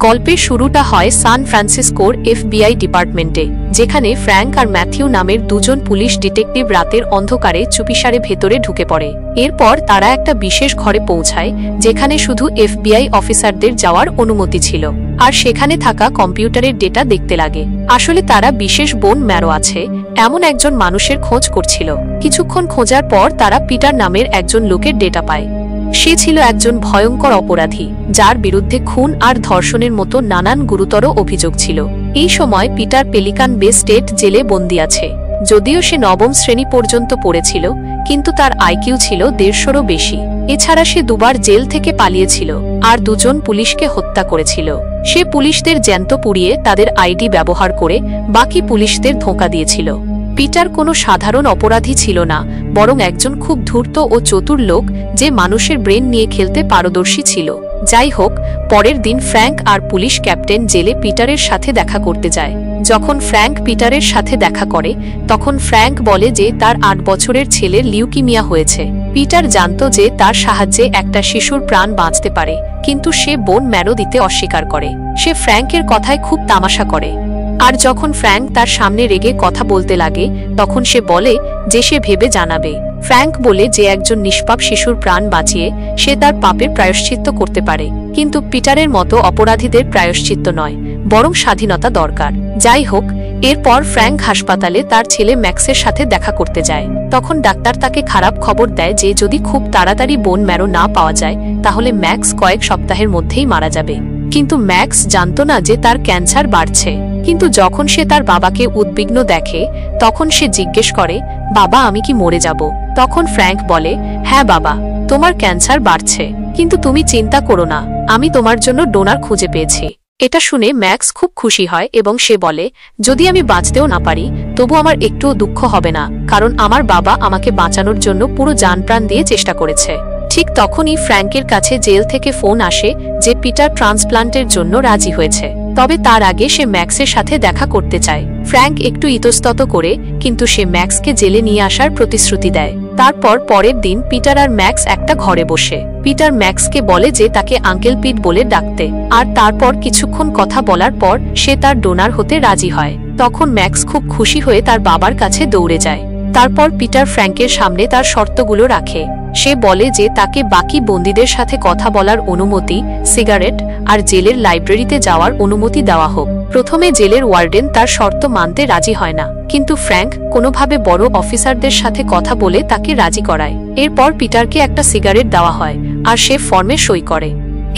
গল্পের শুরুটা হয় সান ফ্রান্সিসকোর এফবিআই ডিপার্টমেন্টে, যেখানে ফ্র্যাঙ্ক আর ম্যাথিউ নামের দুজন পুলিশ ডিটেকটিভ রাতের অন্ধকারে চুপিসারে ভেতরে ঢুকে পড়ে। এরপর তারা একটা বিশেষ ঘরে পৌঁছায় যেখানে শুধু এফবিআই অফিসারদের যাওয়ার অনুমতি ছিল, আর সেখানে থাকা কম্পিউটারের ডেটা দেখতে লাগে। আসলে তারা বিশেষ বোন ম্যারো আছে এমন একজন মানুষের খোঁজ করছিল। কিছুক্ষণ খোঁজার পর তারা পিটার নামের একজন লোকের ডেটা পায়। সে ছিল একজন ভয়ঙ্কর অপরাধী যার বিরুদ্ধে খুন আর ধর্ষণের মতো নানান গুরুতর অভিযোগ ছিল। এই সময় পিটার পেলিকান বে স্টেট জেলে বন্দী আছে। যদিও সে নবম শ্রেণী পর্যন্ত পড়েছিল, কিন্তু তার আইকিউ ছিল 150-রও বেশি। এছাড়া সে দুবার জেল থেকে পালিয়েছিল আর দুজন পুলিশকে হত্যা করেছিল। সে পুলিশদের জ্যান্ত পুড়িয়ে তাদের আইডি ব্যবহার করে বাকি পুলিশদের ধোঁকা দিয়েছিল। পিটার কোনো সাধারণ অপরাধী ছিল না, বরং একজন খুব ধূর্ত ও চতুর লোক যে মানুষের ব্রেন নিয়ে খেলতে পারদর্শী ছিল। যাই হোক, পরের দিন ফ্র্যাঙ্ক আর পুলিশ ক্যাপ্টেন জেলে পিটারের সাথে দেখা করতে যায়। যখন ফ্র্যাঙ্ক পিটারের সাথে দেখা করে, তখন ফ্র্যাঙ্ক বলে যে তার 8 বছরের ছেলের লিউকিমিয়া হয়েছে। পিটার জানত যে তার সাহায্যে একটা শিশুর প্রাণ বাঁচতে পারে, কিন্তু সে বোন ম্যারো দিতে অস্বীকার করে। সে ফ্র্যাঙ্কের কথায় খুব তামাশা করে, আর যখন ফ্র্যাঙ্ক তার সামনে রেগে কথা বলতে লাগে, তখন সে বলে যে সে ভেবে জানাবে। ফ্র্যাঙ্ক বলে যে একজন নিষ্পাপ শিশুর প্রাণ বাঁচিয়ে সে তার পাপের প্রায়শ্চিত্ত করতে পারে, কিন্তু পিটারের মতো অপরাধীদের প্রায়শ্চিত্ত নয়, বরং স্বাধীনতা দরকার। যাই হোক, এরপর ফ্র্যাঙ্ক হাসপাতালে তার ছেলে ম্যাক্সের সাথে দেখা করতে যায়। তখন ডাক্তার তাকে খারাপ খবর দেয় যে যদি খুব তাড়াতাড়ি বোন ম্যারো না পাওয়া যায়, তাহলে ম্যাক্স কয়েক সপ্তাহের মধ্যেই মারা যাবে। কিন্তু ম্যাক্স জানত না যে তার ক্যান্সার বাড়ছে। কিন্তু যখন সে তার বাবাকে উদ্বিগ্ন দেখে, তখন সে জিজ্ঞেস করে, বাবা, আমি কি মরে যাব? তখন ফ্র্যাঙ্ক বলে, হ্যাঁ বাবা, তোমার ক্যান্সার বাড়ছে, কিন্তু তুমি চিন্তা করো না, আমি তোমার জন্য ডোনার খুঁজে পেয়েছি। এটা শুনে ম্যাক্স খুব খুশি হয় এবং সে বলে, যদি আমি বাঁচতেও না পারি, তবু আমার একটুও দুঃখ হবে না, কারণ আমার বাবা আমাকে বাঁচানোর জন্য পুরো জানপ্রাণ দিয়ে চেষ্টা করেছে। ঠিক তখনই ফ্র্যাঙ্কের কাছে জেল থেকে ফোন আসে যে পিটার ট্রান্সপ্লান্টের জন্য রাজি হয়েছে। তবে তার আগে সে ম্যাক্সের সাথে দেখা করতে চায়। ফ্র্যাঙ্ক একটু ইতস্তত করে, কিন্তু সে ম্যাক্সকে জেলে নিয়ে আসার প্রতিশ্রুতি দেয়। তারপর পরের দিন পিটার আর ম্যাক্স একটা ঘরে বসে। পিটার ম্যাক্সকে বলে যে তাকে আঙ্কেল পিট বলে ডাকতে, আর তারপর কিছুক্ষণ কথা বলার পর সে তার ডোনার হতে রাজি হয়। তখন ম্যাক্স খুব খুশি হয়ে তার বাবার কাছে দৌড়ে যায়। তারপর পিটার ফ্র্যাঙ্কের সামনে তার শর্তগুলো রাখে। সে বলে যে তাকে বাকি বন্দীদের সাথে কথা বলার অনুমতি, সিগারেট আর জেলের লাইব্রেরিতে যাওয়ার অনুমতি দেওয়া হোক। প্রথমে জেলের ওয়ার্ডেন তার শর্ত মানতে রাজি হয় না, কিন্তু ফ্র্যাঙ্ক কোনোভাবে বড় অফিসারদের সাথে কথা বলে তাকে রাজি করায়। এরপর পিটারকে একটা সিগারেট দেওয়া হয় আর সে ফর্মে সই করে।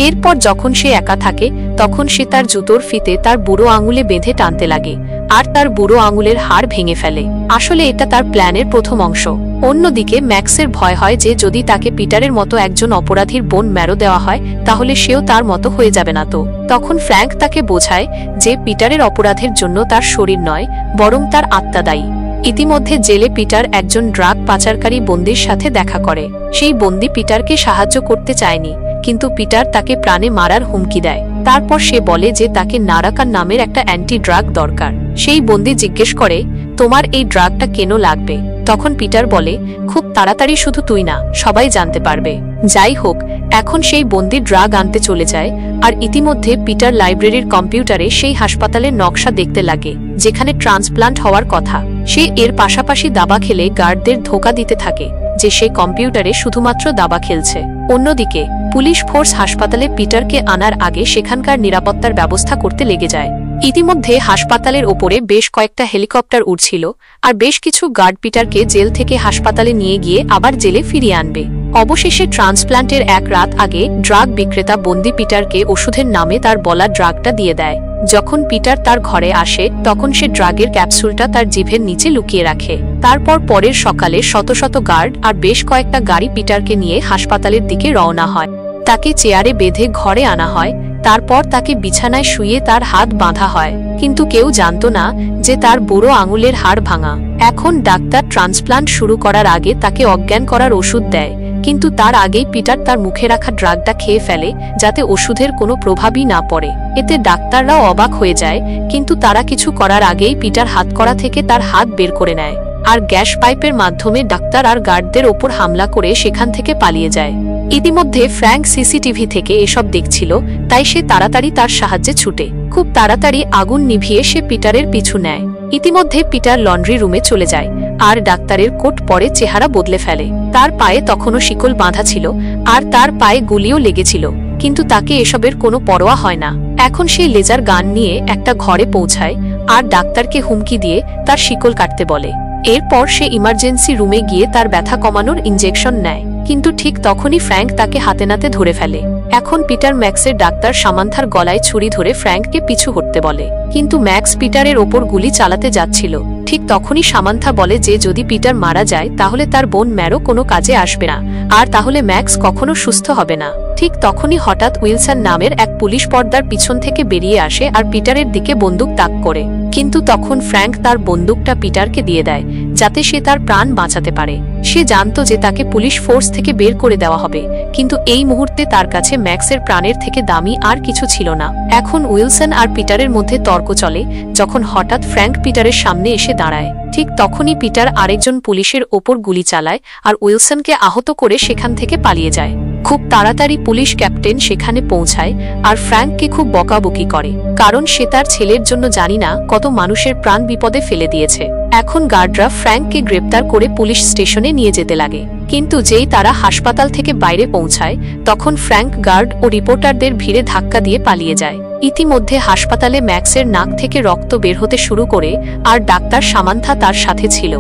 এরপর যখন সে একা থাকে, তখন সে তার জুতোর ফিতে তার বুড়ো আঙুলে বেঁধে টানতে লাগে আর তার বুড়ো আঙুলের হাড় ভেঙে ফেলে। আসলে এটা তার প্ল্যানের প্রথম অংশ। অন্যদিকে ম্যাক্সের ভয় হয় যে যদি তাকে পিটারের মতো একজন অপরাধীর বোন ম্যারো দেওয়া হয়, তাহলে সেও তার মতো হয়ে যাবে না তো। তখন ফ্র্যাঙ্ক তাকে বোঝায় যে পিটারের অপরাধের জন্য তার শরীর নয়, বরং তার আত্মা দায়ী। ইতিমধ্যে জেলে পিটার একজন ড্রাগ পাচারকারী বন্দীর সাথে দেখা করে। সেই বন্দী পিটারকে সাহায্য করতে চায়নি, কিন্তু পিটার তাকে প্রাণে মারার হুমকি দেয়। তারপর সে বলে যে তাকে নারাকান নামের একটা অ্যান্টি ড্রাগ দরকার। সেই বন্দী জিজ্ঞেস করে, তোমার এই ড্রাগটা কেন লাগবে? তখন পিটার বলে, খুব তাড়াতাড়ি শুধু তুই না, সবাই জানতে পারবে। যাই হোক, এখন সেই বন্দী ড্রাগ আনতে চলে যায়, আর ইতিমধ্যে পিটার লাইব্রেরির কম্পিউটারে সেই হাসপাতালের নকশা দেখতে লাগে যেখানে ট্রান্সপ্লান্ট হওয়ার কথা। সে এর পাশাপাশি দাবা খেলে গার্ডদের ধোঁকা দিতে থাকে যে সে কম্পিউটারে শুধুমাত্র দাবা খেলছে। অন্যদিকে পুলিশ ফোর্স হাসপাতালে পিটারকে আনার আগে সেখানকার নিরাপত্তার ব্যবস্থা করতে লেগে যায়। ইতিমধ্যে হাসপাতালের ওপরে বেশ কয়েকটা হেলিকপ্টার উড়ছিল, আর বেশ কিছু গার্ড পিটারকে জেল থেকে হাসপাতালে নিয়ে গিয়ে আবার জেলে ফিরিয়ে আনবে। অবশেষে ট্রান্সপ্লান্টের এক রাত আগে ড্রাগ বিক্রেতা বন্দি পিটারকে ওষুধের নামে তার বলা ড্রাগটা দিয়ে দেয়। যখন পিটার তার ঘরে আসে, তখন সে ড্রাগের ক্যাপসুলটা তার জিভের নিচে লুকিয়ে রাখে। তারপর পরের সকালে শত শত গার্ড আর বেশ কয়েকটা গাড়ি পিটারকে নিয়ে হাসপাতালের দিকে রওনা হয়। তাকে চেয়ারে বেঁধে ঘরে আনা হয়। তারপর তাকে বিছানায় শুইয়ে তার হাত বাঁধা হয়, কিন্তু কেউ জানত না যে তার বুড়ো আঙুলের হাড় ভাঙা। এখন ডাক্তার ট্রান্সপ্লান্ট শুরু করার আগে তাকে অজ্ঞান করার ওষুধ দেয়, কিন্তু তার আগেই পিটার তার মুখে রাখা ড্রাগটা খেয়ে ফেলে যাতে ওষুধের কোনো প্রভাবই না পড়ে। এতে ডাক্তাররাও অবাক হয়ে যায়, কিন্তু তারা কিছু করার আগেই পিটার হাতকড়া থেকে তার হাত বের করে নেয় আর গ্যাস পাইপের মাধ্যমে ডাক্তার আর গার্ডদের ওপর হামলা করে সেখান থেকে পালিয়ে যায়। ইতিমধ্যে ফ্র্যাঙ্ক সিসিটিভি থেকে এসব দেখছিল, তাই সে তাড়াতাড়ি তার সাহায্যে ছুটে খুব তাড়াতাড়ি আগুন নিভিয়ে সে পিটারের পিছু নেয়। ইতিমধ্যে পিটার লন্ড্রি রুমে চলে যায় আর ডাক্তারের কোট পরে চেহারা বদলে ফেলে। তার পায়ে তখনও শিকল বাঁধা ছিল আর তার পায়ে গুলিও লেগেছিল, কিন্তু তাকে এসবের কোনো পরোয়া হয় না। এখন সে লেজার গান নিয়ে একটা ঘরে পৌঁছায় আর ডাক্তারকে হুমকি দিয়ে তার শিকল কাটতে বলে। এরপর সে ইমার্জেন্সি রুমে গিয়ে তার ব্যথা কমানোর ইনজেকশন নেয়, কিন্তু ঠিক তখনই ফ্র্যাঙ্ক তাকে হাতে নাতে ধরে ফেলে। এখন পিটার ম্যাক্সের ডাক্তার সামান্থার গলায় ছুরি ধরে ফ্র্যাঙ্ককে পিছু হটতে বলে, কিন্তু ম্যাক্স পিটারের ওপর গুলি চালাতে যাচ্ছিল। ঠিক তখনই সামান্থা বলে যে যদি পিটার মারা যায় তাহলে তার বোন ম্যারো কোনো কাজে আসবে না, আর তাহলে ম্যাক্স কখনো সুস্থ হবে না। ঠিক তখনই হঠাৎ উইলসন নামের এক পুলিশ পর্দার পিছন থেকে বেরিয়ে আসে আর পিটারের দিকে বন্দুক তাক করে, কিন্তু তখন ফ্র্যাঙ্ক তার বন্দুকটা পিটারকে দিয়ে দেয় যাতে সে তার প্রাণ বাঁচাতে পারে। সে জানত যে তাকে পুলিশ ফোর্স থেকে বের করে দেওয়া হবে, কিন্তু এই মুহূর্তে তার কাছে ম্যাক্সের প্রাণের থেকে দামি আর কিছু ছিল না। এখন উইলসন আর পিটারের মধ্যে তর্ক চলে, যখন হঠাৎ ফ্র্যাঙ্ক পিটারের সামনে এসে দাঁড়ায়। ঠিক তখনই পিটার আরেকজন পুলিশের ওপর গুলি চালায় আর উইলসনকে আহত করে সেখান থেকে পালিয়ে যায়। খুব তাড়াতাড়ি পুলিশ ক্যাপ্টেন সেখানে পৌঁছায় আর ফ্র্যাঙ্ককে খুব বকাবকি করে, কারণ সে তার ছেলের জন্য জানি না কত মানুষের প্রাণ বিপদে ফেলে দিয়েছে। এখন গার্ডরা ফ্র্যাঙ্ককে গ্রেপ্তার করে পুলিশ স্টেশনে নিয়ে যেতে লাগে, কিন্তু যেই তারা হাসপাতাল থেকে বাইরে পৌঁছায় তখন ফ্র্যাঙ্ক গার্ড ও রিপোর্টারদের ভিড়ে ধাক্কা দিয়ে পালিয়ে যায়। ইতিমধ্যে হাসপাতালে ম্যাক্সের নাক থেকে রক্ত বের হতে শুরু করে আর ডাক্তার সামান্থা তার সাথে ছিল।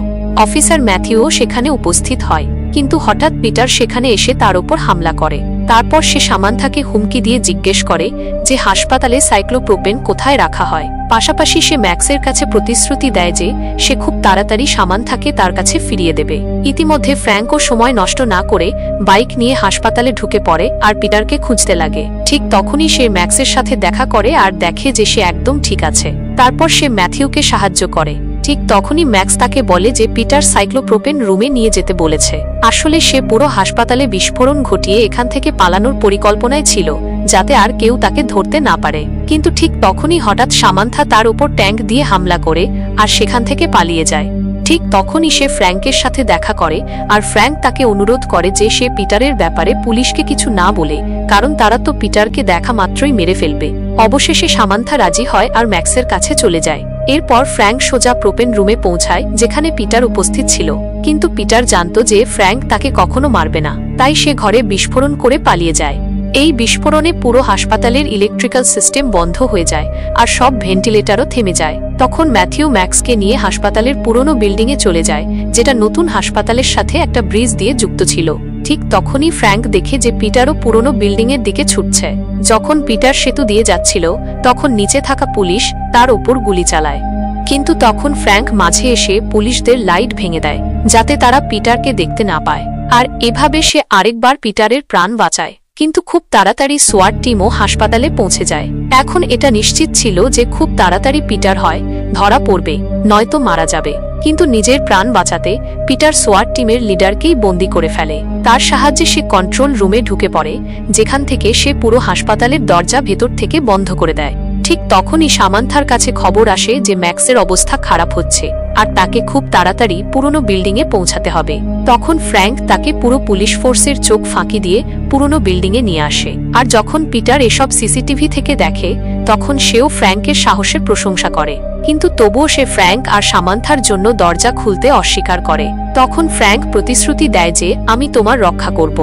অফিসার ম্যাথিউও সেখানে উপস্থিত হয়, কিন্তু হঠাৎ পিটার সেখানে এসে তার উপর হামলা করে। তারপর সে সামান্থাকে হুমকি দিয়ে জিজ্ঞেস করে যে হাসপাতালে সাইক্লোপ্রোপেন কোথায় রাখা হয়। পাশাপাশি সে ম্যাক্সের কাছে প্রতিশ্রুতি দেয় যে সে খুব তাড়াতাড়ি সামান্থাকে তার কাছে ফিরিয়ে দেবে। ইতিমধ্যে ফ্র্যাঙ্কও সময় নষ্ট না করে বাইক নিয়ে হাসপাতালে ঢুকে পড়ে আর পিটারকে খুঁজতে লাগে। ঠিক তখনই সে ম্যাক্সের সাথে দেখা করে আর দেখে যে সে একদম ঠিক আছে। তারপর সে ম্যাথিউকে সাহায্য করে। ঠিক তখনই ম্যাক্স তাকে বলে যে পিটার সাইক্লোপ্রোপেন রুমে নিয়ে যেতে বলেছে। আসলে সে পুরো হাসপাতালে বিস্ফোরণ ঘটিয়ে এখান থেকে পালানোর পরিকল্পনায় ছিল, যাতে আর কেউ তাকে ধরতে না পারে। কিন্তু ঠিক তখনই হঠাৎ সামান্থা তার উপর ট্যাঙ্ক দিয়ে হামলা করে আর সেখান থেকে পালিয়ে যায়। ঠিক তখনই সে ফ্র্যাঙ্কের সাথে দেখা করে আর ফ্র্যাঙ্ক তাকে অনুরোধ করে যে সে পিটারের ব্যাপারে পুলিশকে কিছু না বলে, কারণ তারা তো পিটারকে দেখা মাত্রই মেরে ফেলবে। অবশেষে সামান্থা রাজি হয় আর ম্যাক্সের কাছে চলে যায়। এরপর ফ্র্যাঙ্ক সোজা প্রোপেন রুমে পৌঁছায় যেখানে পিটার উপস্থিত ছিল, কিন্তু পিটার জানত যে ফ্র্যাঙ্ক তাকে কখনো মারবে না, তাই সে ঘরে বিস্ফোরণ করে পালিয়ে যায়। এই বিস্ফোরণে পুরো হাসপাতালের ইলেকট্রিক্যাল সিস্টেম বন্ধ হয়ে যায় আর সব ভেন্টিলেটরও থেমে যায়। তখন ম্যাথিউ ম্যাক্সকে নিয়ে হাসপাতালের পুরনো বিল্ডিংয়ে চলে যায়, যেটা নতুন হাসপাতালের সাথে একটা ব্রিজ দিয়ে যুক্ত ছিল। ঠিক তখনই ফ্র্যাঙ্ক দেখে যে পিটারও পুরনো বিল্ডিংয়ের দিকে ছুটছে। যখন পিটার সেতু দিয়ে যাচ্ছিল তখন নিচে থাকা পুলিশ তার ওপর গুলি চালায়, কিন্তু তখন ফ্র্যাঙ্ক মাঝে এসে পুলিশদের লাইট ভেঙে দেয় যাতে তারা পিটারকে দেখতে না পায়, আর এভাবে সে আরেকবার পিটারের প্রাণ বাঁচায়। কিন্তু খুব তাড়াতাড়ি সোয়াট টিমও হাসপাতালে পৌঁছে যায়। এখন এটা নিশ্চিত ছিল যে খুব তাড়াতাড়ি পিটার হয় ধরা পড়বে, নয়তো মারা যাবে। কিন্তু নিজের প্রাণ বাঁচাতে পিটার সোয়াট টিমের লিডারকেই বন্দী করে ফেলে। তার সাহায্যে সে কন্ট্রোল রুমে ঢুকে পড়ে, যেখান থেকে সে পুরো হাসপাতালের দরজা ভেতর থেকে বন্ধ করে দেয়। ঠিক তখনই সামান্থার কাছে খবর আসে যে ম্যাক্সের অবস্থা খারাপ হচ্ছে আর তাকে খুব তাড়াতাড়ি পুরনো বিল্ডিংয়ে পৌঁছাতে হবে। তখন ফ্র্যাঙ্ক তাকে পুরো পুলিশ ফোর্সের চোখ ফাঁকি দিয়ে পুরনো বিল্ডিংয়ে নিয়ে আসে। আর যখন পিটার এসব সিসিটিভি থেকে দেখে তখন সেও ফ্র্যাঙ্কের সাহসের প্রশংসা করে, কিন্তু তবুও সে ফ্র্যাঙ্ক আর সামান্থার জন্য দরজা খুলতে অস্বীকার করে। তখন ফ্র্যাঙ্ক প্রতিশ্রুতি দেয় যে আমি তোমার রক্ষা করব,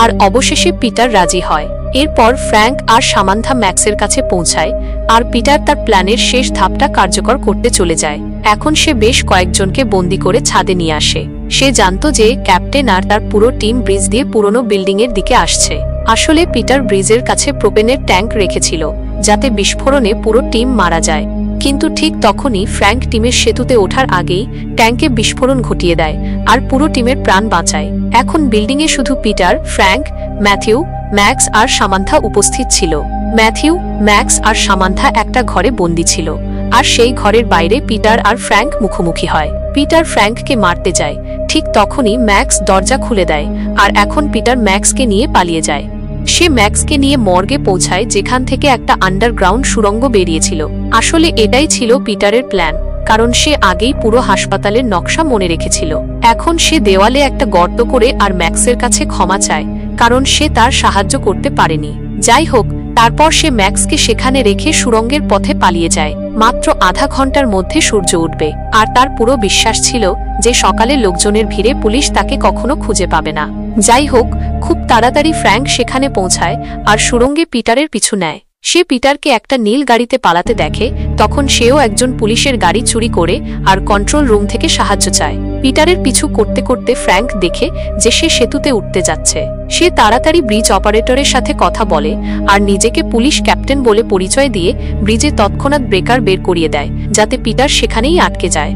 আর অবশেষে পিটার রাজি হয়। এরপর ফ্র্যাঙ্ক আর সামান্থা ম্যাক্সের কাছে পৌঁছায় আর পিটার তার প্ল্যানের শেষ ধাপটা কার্যকর করতে চলে যায়। এখন সে বেশ কয়েকজনকে বন্দী করে ছাদে নিয়ে আসে। সে জানত যে ক্যাপ্টেন আর তার পুরো টিম ব্রিজ দিয়ে পুরনো বিল্ডিং এর দিকে আসছে। আসলে পিটার ব্রিজের কাছে প্রোপেনের ট্যাঙ্ক রেখেছিল যাতে বিস্ফোরণে পুরো টিম মারা যায়, কিন্তু ঠিক তখনই ফ্র্যাঙ্ক টিমের সেতুতে ওঠার আগেই ট্যাঙ্কে বিস্ফোরণ ঘটিয়ে দেয় আর পুরো টিমের প্রাণ বাঁচায়। এখন বিল্ডিংয়ে শুধু পিটার, ফ্র্যাঙ্ক, ম্যাথিউ, ম্যাক্স আর সামান্থা উপস্থিত ছিল। ম্যাথিউ, ম্যাক্স আর সামান্থা একটা ঘরে বন্দী ছিল, আর সেই ঘরের বাইরে পিটার আর ফ্র্যাঙ্ক মুখোমুখি হয়। পিটার ফ্র্যাঙ্ককে মারতে যায়, ঠিক তখনই ম্যাক্স দরজা খুলে দেয় আর এখন পিটার ম্যাক্সকে নিয়ে পালিয়ে যায়। সে ম্যাক্সকে নিয়ে মর্গে পৌঁছায় যেখান থেকে একটা আন্ডারগ্রাউন্ড সুড়ঙ্গ বেরিয়েছিল। আসলে এটাই ছিল পিটারের প্ল্যান, কারণ সে আগেই পুরো হাসপাতালের নকশা মনে রেখেছিল। এখন সে দেওয়ালে একটা গর্ত করে আর ম্যাক্সের কাছে ক্ষমা চায়, কারণ সে তার সাহায্য করতে পারেনি। যাই হোক, তারপর সে ম্যাক্সকে সেখানে রেখে সুড়ঙ্গের পথে পালিয়ে যায়। মাত্র আধা ঘন্টার মধ্যে সূর্য উঠবে, আর তার পুরো বিশ্বাস ছিল যে সকালে লোকজনের ভিড়ে পুলিশ তাকে কখনো খুঁজে পাবে না। যাই হোক, খুব তাড়াতাড়ি ফ্র্যাঙ্ক সেখানে পৌঁছায় আর সুড়ঙ্গে পিটারের পিছু নেয়। সে পিটারকে একটা নীল গাড়িতে পালাতে দেখে, তখন সেও একজন পুলিশের গাড়ি চুরি করে আর কন্ট্রোল রুম থেকে সাহায্য চায়। পিটারের পিছু করতে করতে ফ্র্যাঙ্ক দেখে যে সে সেতুতে উঠতে যাচ্ছে। সে তাড়াতাড়ি ব্রিজ অপারেটরের সাথে কথা বলে আর নিজেকে পুলিশ ক্যাপ্টেন বলে পরিচয় দিয়ে ব্রিজে তৎক্ষণাৎ ব্রেকার বের করিয়ে দেয়, যাতে পিটার সেখানেই আটকে যায়।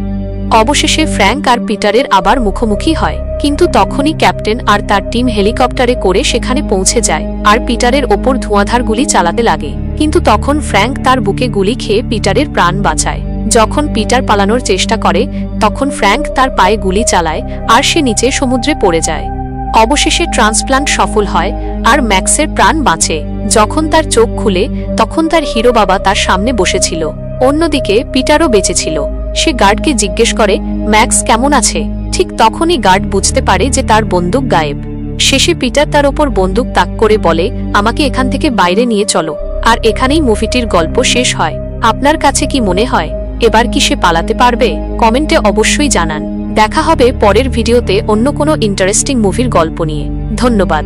অবশেষে ফ্র্যাঙ্ক আর পিটারের আবার মুখোমুখি হয়, কিন্তু তখনই ক্যাপ্টেন আর তার টিম হেলিকপ্টারে করে সেখানে পৌঁছে যায় আর পিটারের ওপর ধোঁয়াধার গুলি চালাতে লাগে। কিন্তু তখন ফ্র্যাঙ্ক তার বুকে গুলি খেয়ে পিটারের প্রাণ বাঁচায়। যখন পিটার পালানোর চেষ্টা করে, তখন ফ্র্যাঙ্ক তার পায়ে গুলি চালায় আর সে নিচে সমুদ্রে পড়ে যায়। অবশেষে ট্রান্সপ্লান্ট সফল হয় আর ম্যাক্সের প্রাণ বাঁচে। যখন তার চোখ খুলে, তখন তার হিরো বাবা তার সামনে বসেছিল। অন্যদিকে পিটারও বেঁচে ছিল। সে গার্ডকে জিজ্ঞেস করে, ম্যাক্স কেমন আছে? ঠিক তখনই গার্ড বুঝতে পারে যে তার বন্দুক গায়েব। শেষে পিটার তার ওপর বন্দুক তাক করে বলে, আমাকে এখান থেকে বাইরে নিয়ে চলো। আর এখানেই মুভিটির গল্প শেষ হয়। আপনার কাছে কি মনে হয়, এবার কি সে পালাতে পারবে? কমেন্টে অবশ্যই জানান। দেখা হবে পরের ভিডিওতে অন্য কোনো ইন্টারেস্টিং মুভির গল্প নিয়ে। ধন্যবাদ।